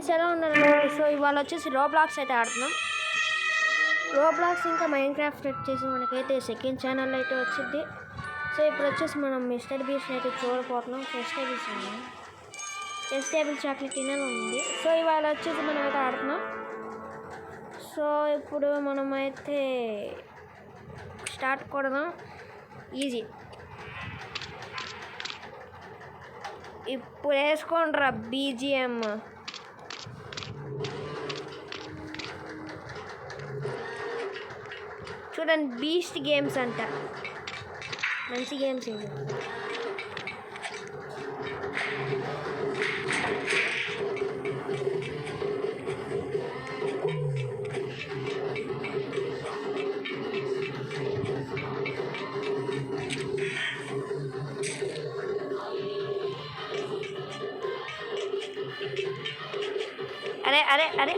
Friends ఎలా ఉన్నారు? So ఇవాళ వచ్చేసి రోబ్లాక్స్ అయితే ఆడుతున్నాం. రోబ్లాక్స్ ఇంకా మైండ్ క్రాఫ్ట్ వచ్చేసి మనకైతే సెకండ్ ఛానల్ అయితే వచ్చింది. సో ఇప్పుడు వచ్చేసి మనం మిస్టర్ బీస్ట్ అయితే చూడపోతున్నాం. ఫెస్టేబుల్ చాక్లెట్ తినాలి ఉంది. సో ఇవాళ వచ్చేసి మనం అయితే ఆడుతున్నాం. సో ఇప్పుడు మనమైతే స్టార్ట్ కొడదాం. ఈజీ. ఇప్పుడు వేసుకోండిరా బీజిఎం. చూడండి, బీస్ట్ గేమ్స్ అంట, మంచి గేమ్స్ ఇవి. అరే అరే అరే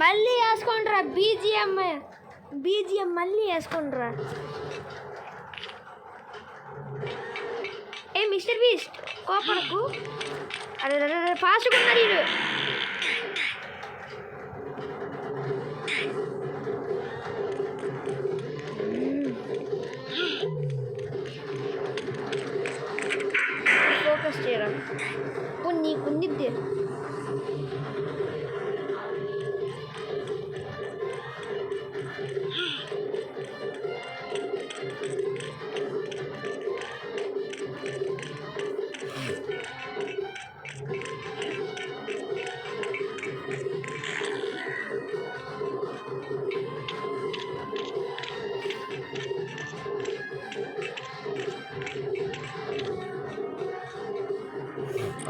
మళ్ళీ వేసుకోండిరా బీజిఎం. మళ్ళీ వేసుకోండిరా. ఏ మిస్టర్ బీస్ట్ కోపడకు. అరే అరే ఫాస్ట్గా ఉన్నారు వీడు. ఫోకస్ చేయరా, నీకుండిద్ది.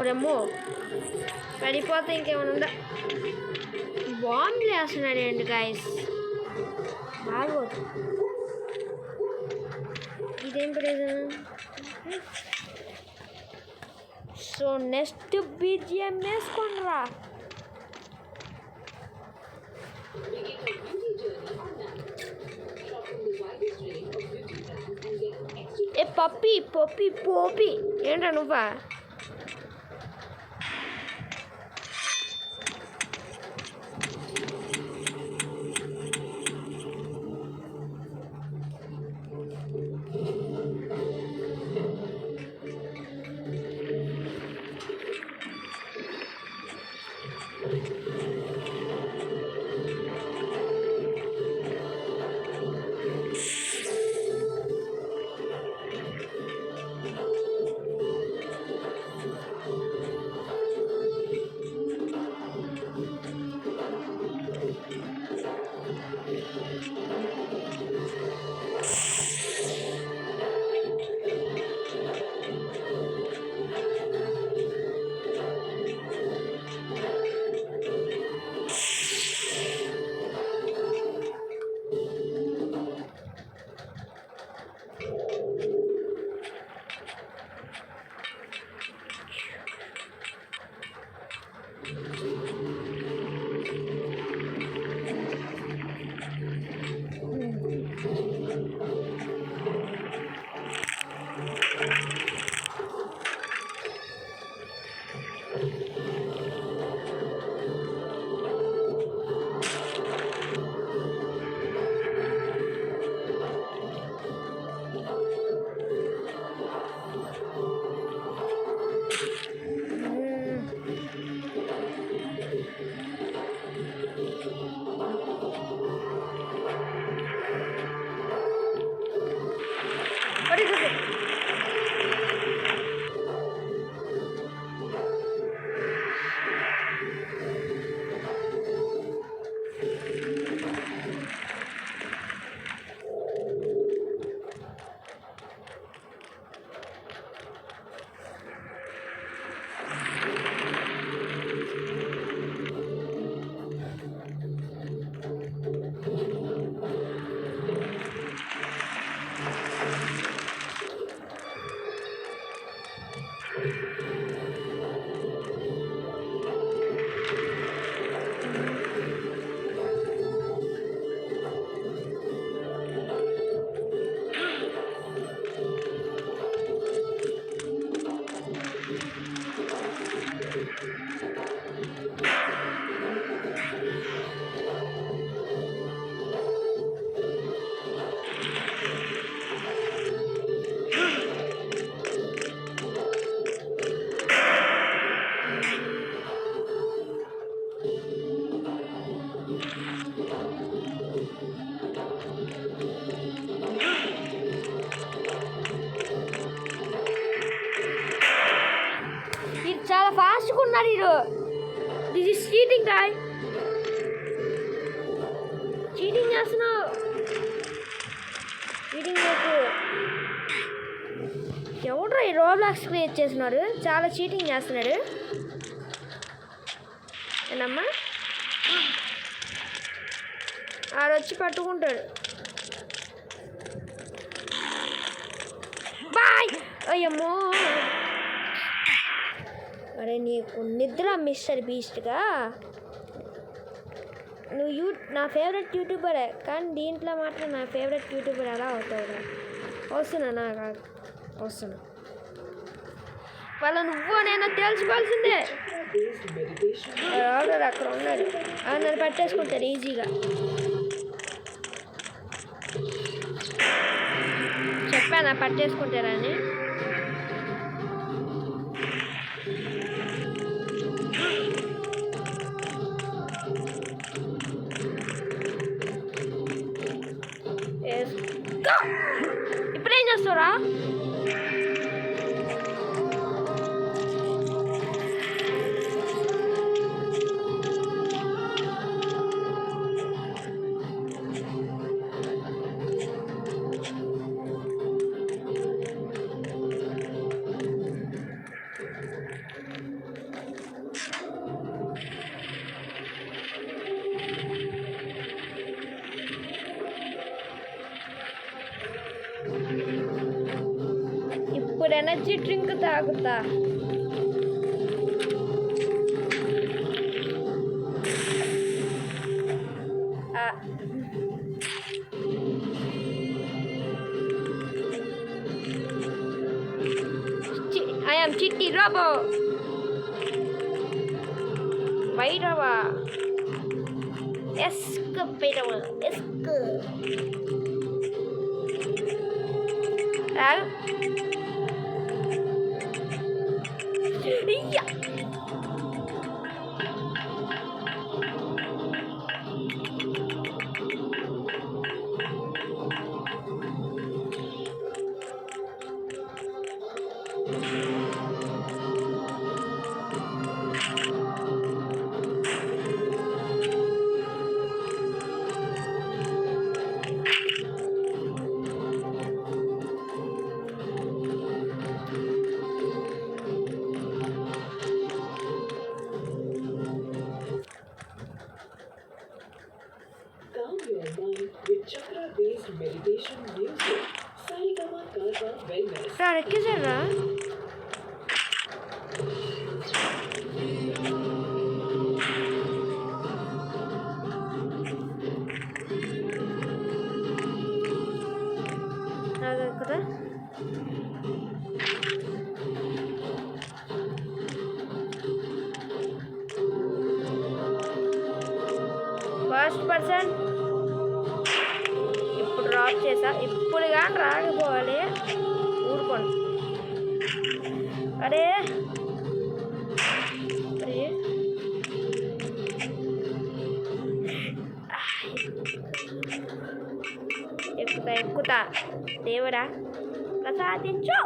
ఒరేమ్మో, పడిపోతే ఇంకేమైనా ఉందా? బాంబులు వేస్తున్నాడు అండి గాయస్, బాగోదు. ఇదేం ప్రయోజనం? సో నెక్స్ట్ బీజిఎం వేసుకోండిరా. ఏ పోపి ఏంట్రా నువ్వా? ఉన్నాడు వీడు. This is cheating guy. Cheating చేస్తున్నావు. చీటింగ్ చేయకు. ఎవడ్రా ఈ రోబ్లాక్స్ క్రియేట్ చేస్తున్నాడు? చాలా చీటింగ్ చేస్తున్నాడు. ఏనమ్మా ఆడొచ్చి పట్టుకుంటాడు. బాయ్. అయ్యమ్మో. అరే నీకు నిద్ర మిస్టర్ బీస్ట్గా. నువ్వు నా ఫేవరెట్ యూట్యూబరే, కానీ దీంట్లో మాత్రం నా ఫేవరెట్ యూట్యూబర్ ఎలా అవుతావురా? వస్తున్నా కాదు, వస్తున్నా. వాళ్ళ నువ్వు నేను తెలుసుకోవాల్సిందే. ఆల్రెడీ అక్కడ ఉన్నాడు. నన్ను పట్టేసుకుంటారు ఈజీగా. చెప్పానా పట్టేసుకుంటారని? ఇప్పుడేం చేస్తావురా? ఇప్పుడు ఎనర్జీ డ్రింక్ తాగుతా. I am Chitti Robo. Vairava. Escapedava. Al. Yeah. ఎక్కేసారా? కదా ఫస్ట్ పర్సన్ ఇప్పుడు డ్రాప్ చేసా. ఇప్పుడు కానీ రాకపోవాలి. ఊరుకోండి. అరే ఎక్కుతా దేవుడా ప్రసాదించు.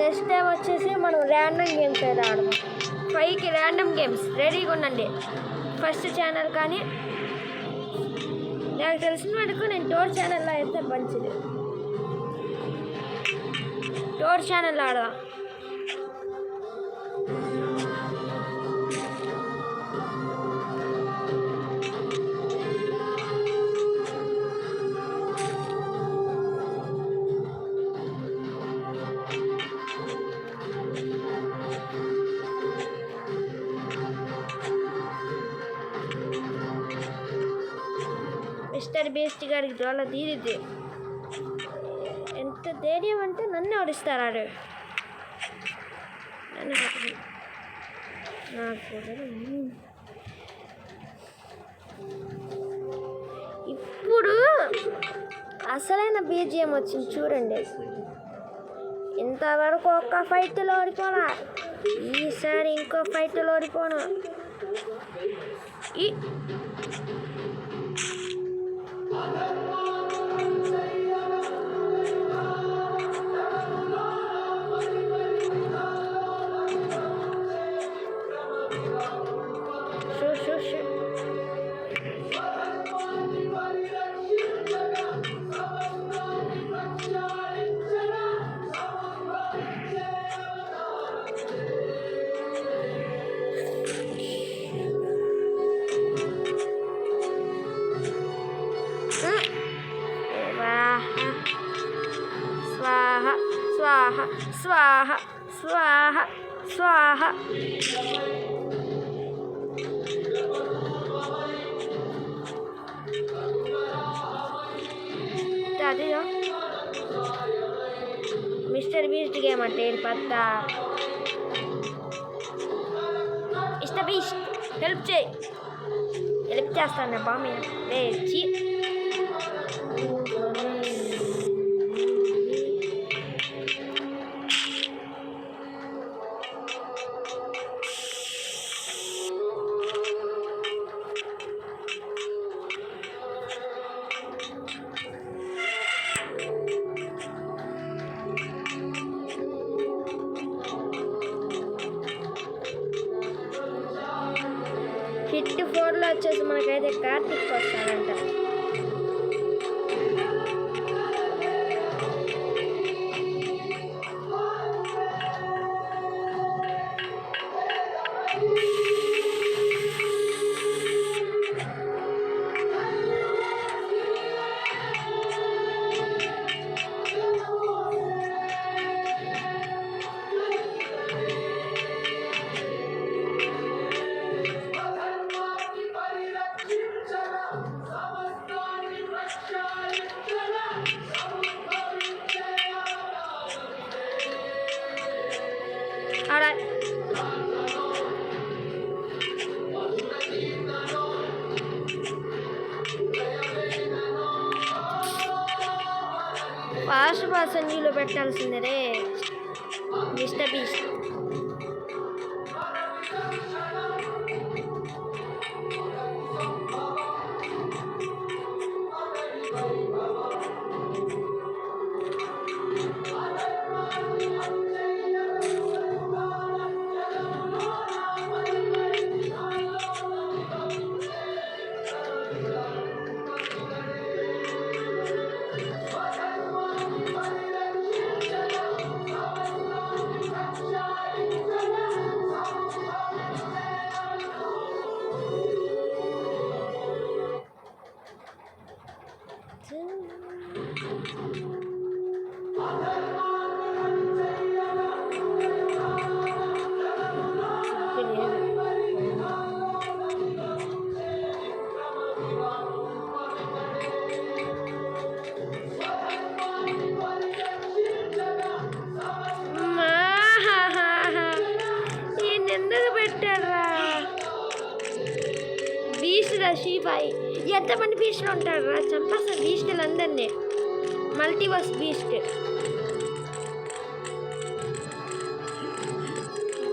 నెక్స్ట్ టైం వచ్చేసి మనం ర్యాండమ్ గేమ్స్ అయితే ఆడదాం. 5కి ర్యాండమ్ గేమ్స్ రెడీగా ఉండండి. ఫస్ట్ ఛానల్ కానీ నాకు తెలిసిన మటుకు నేను టోర్ ఛానల్లో అయితే మంచిది. టోర్ ఛానల్ ఆడదాం. మిస్టర్ బీస్ట్ గారికి దోళ తీరిద్ది. ఎంత ధైర్యం అంటే నన్ను ఓడిస్తారాడు. ఇప్పుడు అసలైన బీజిఎం వచ్చింది చూడండి. ఇంతవరకు ఒక్క ఫైట్లో ఓడిపోనా, ఈసారి ఇంకో ఫైట్లో ఓడిపోను. స్వాహ స్వాహ స్వాహ స్వాహ. అదిగా మిస్టర్ బీస్ట్ గేమ్ అంటే పత్తా. మిస్టర్ బీస్ట్ హెల్ప్ చేస్తాను బామ్మ లేచి. హిట్ 4లో వచ్చేసి మనకైతే కార్తిక్ వస్తాడంట. ఫాస్ట్ పర్సెంట్లో పెట్టాల్సిందే రే మిస్టర్ బీస్ట్. ఎందుకు పెట్టారా బీస్ట్ షీబాయ్? ఎంతమంది బీస్ట్లు ఉంటారా? చంపేస్తారు బీస్టులు అందరినీ. మల్టీవర్స్ బీస్ట్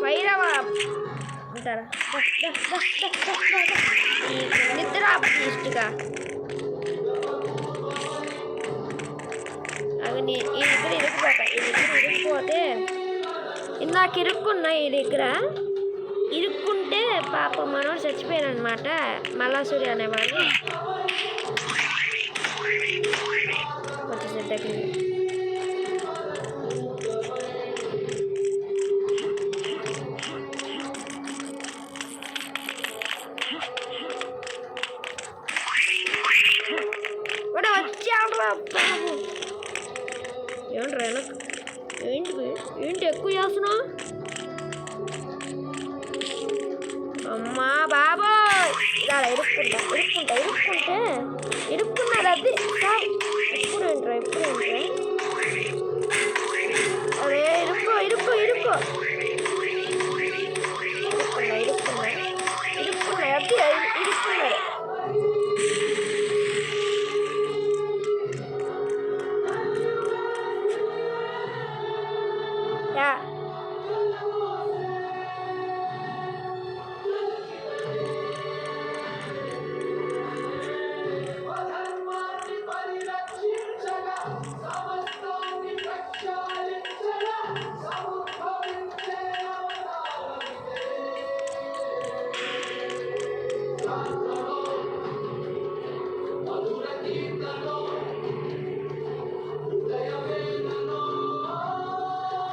వైరవ ఉంటారా? నిద్ర బీస్ట్గా అవి ఈ దగ్గర ఇరుక్కుపోతే ఇందాక ఇరుక్కున్నా ఈ దగ్గర ఇరుక్కుంటే పాప మనోడు చచ్చిపోయారు అనమాట. మల్లాసూరి అనేవాడు వచ్చేసరి దగ్గర. వచ్చాడు బాబు. ఏమంటారు ఏంటి ఎక్కువ చేస్తున్నావు? అమ్మా బాబోయ్ ఇలా ఇరుక్కుంటే ఇరుక్కున్నారు. అది ఎప్పుడు ఏంట్రా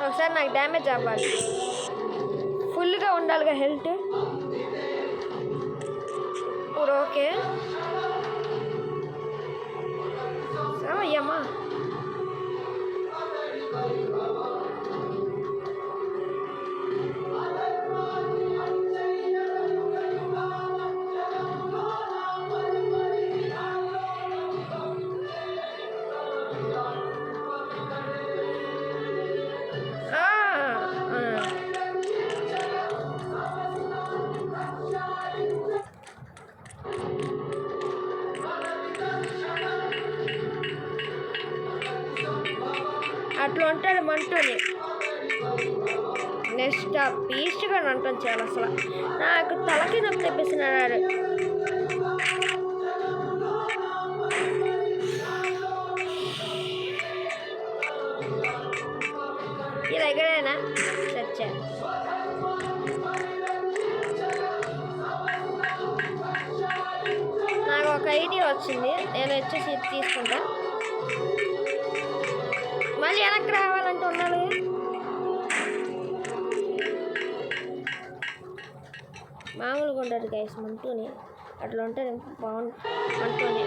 ఒకసారి నాకు డ్యామేజ్ అవ్వాలి, ఫుల్గా ఉండాలిగా హెల్త్. ఇప్పుడు ఓకే అయ్యమ్మా. అట్లా ఉంటాడు మంటూని. నెక్స్ట్ ఆ పీస్ట్గా అంటాను చాలా అసలు నాకు తలకి నొప్పి తెప్పిస్తున్నాడు. ఈ దగ్గరేనా చచ్చా. నాకు ఒక ఐడియా వచ్చింది, నేను వచ్చేసి తీసుకుంటా. మళ్ళీ వెనక్కి రావాలంటే ఉన్నాడు. మామూలుగా ఉండదు గైస్ మంటూని, అట్లా ఉంటుంది బాగుంది మంటూని.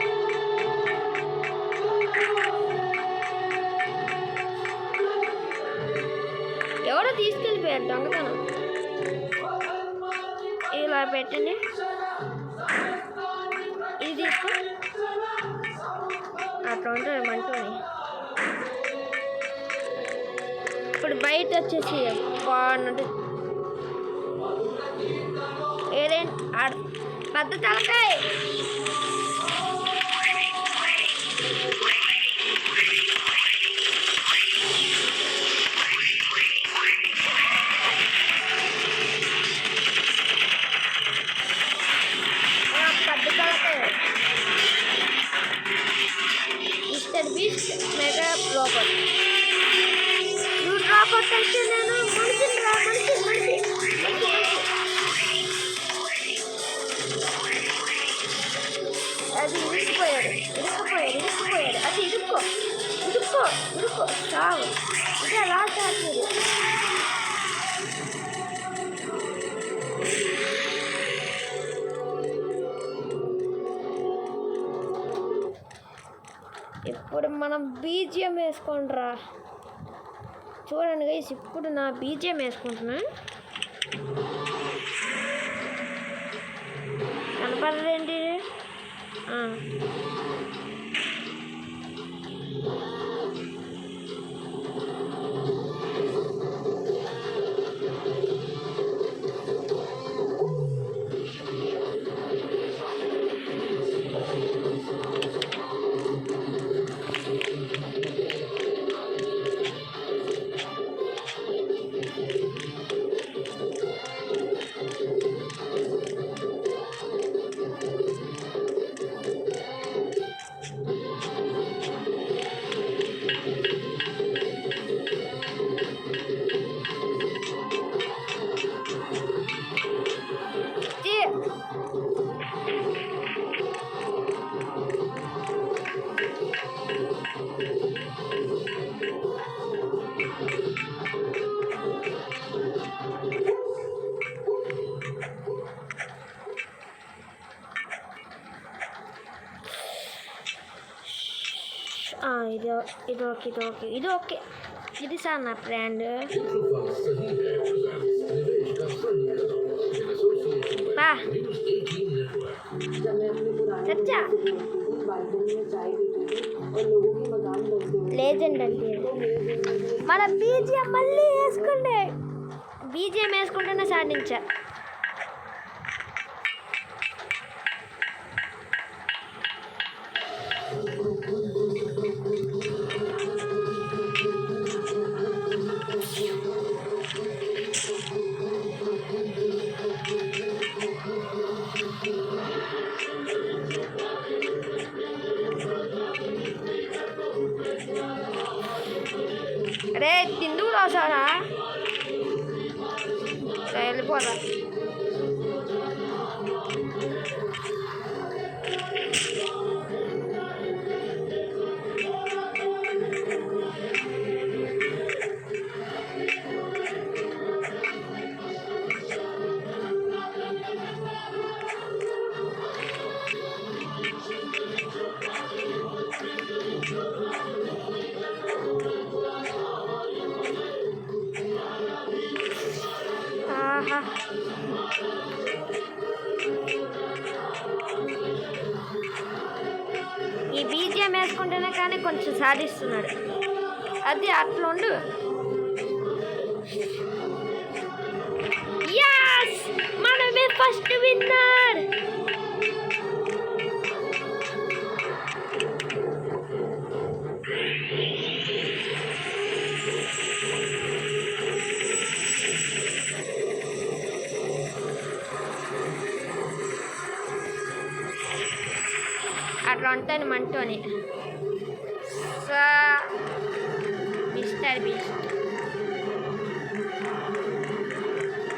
ఎవరో తీసుకెళ్ళిపోయారు దొంగతనం. ఇలా పెట్టండి, ఇది తీసుకో. అట్లా ఉంటుంది మంటూని. ఇప్పుడు బయట వచ్చేసి బాగున్నట్టు ఏదేంటి పెద్ద తలకాయ. పెద్ద తలకాయ mister beast mega robot. Robot అయితే నేను మనిషిని రా, మనిషి మనిషి అది ఇరుక్కుపోయాడు. అది ఇరుక్కో చావు. ఇదే లాస్ట్ ఆడుతుంది. ఇప్పుడు మనం బీజిఎం వేసుకోండిరా. చూడండి గైస్, ఇప్పుడు నా బీజిఎం వేసుకుంటున్నా. కనపడదేంటి? ఇది ఓకే. ఇది సార్ నా బ్రాండ్. సచ్చా లేజెండ్ అంటే మన బీజిఎం మళ్ళీ వేసుకుండే. బీజిఎం వేసుకుంటేనే సాధించా. అరే తిందుకు రాసారా వెళ్ళిపోదా. ఈ బీజిఎం వేసుకుంటేనే కానీ కొంచెం సాధిస్తున్నాడు. అది అట్లుండు. యస్ మనమే ఫస్ట్ విన్నర్. అట్లా ఉంటాను మంటోని. సో మిస్టర్ బీస్ట్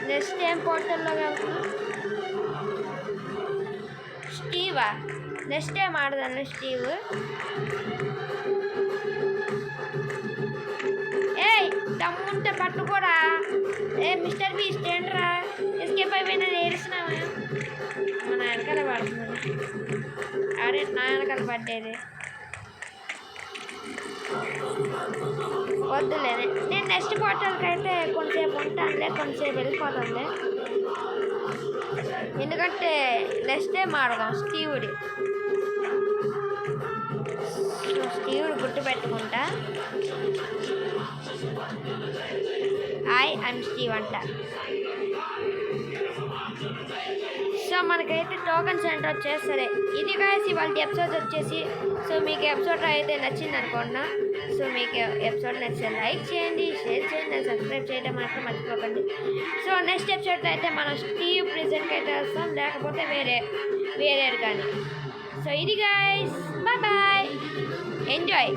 నెక్స్ట్ ఏం పోర్టల్లో వెళ్తున్నా. స్టీవా నెక్స్ట్ ఏం ఆడదాను. స్టీవ్ ఏయ్ దమ్ముంటే పట్టుకోరా. మిస్టర్ బీస్ట్ ఏంట్రా ఎస్కేప్ అయిపోయినా ఏడిసినావా. మన వెనకాల పడుతున్నాను. అరే నా వెనకాల పడ్డేది వద్దులే. నేను నెక్స్ట్ పోర్టల్కి అయితే కొంతసేపు ఉంటానులే, కొంతసేపు వెళ్ళిపోతానులే. ఎందుకంటే నెక్స్ట్ టైం ఆడదాం స్టీవుడి. స్టీవుడు గుర్తు పెట్టుకుంటా. ఐఎమ్ స్టీవ్ అంట. సో మనకైతే టోకన్ సెంటర్ వచ్చేసి సరే ఇది కాసి వాళ్ళ ఎపిసోడ్ వచ్చేసి. సో మీకు ఎపిసోడ్ అయితే నచ్చింది అనుకున్నా. సో మీకు ఎపిసోడ్ నచ్చితే లైక్ చేయండి, షేర్ చేయండి, సబ్స్క్రైబ్ చేయడం మాత్రం మర్చిపోకండి. సో నెక్స్ట్ ఎపిసోడ్లో అయితే మనం స్టీవ్ ప్రెజెంట్కి అయితే వస్తాం, లేకపోతే వేరే కానీ. సో ఇది గైస్ బాయ్ బాయ్, ఎంజాయ్.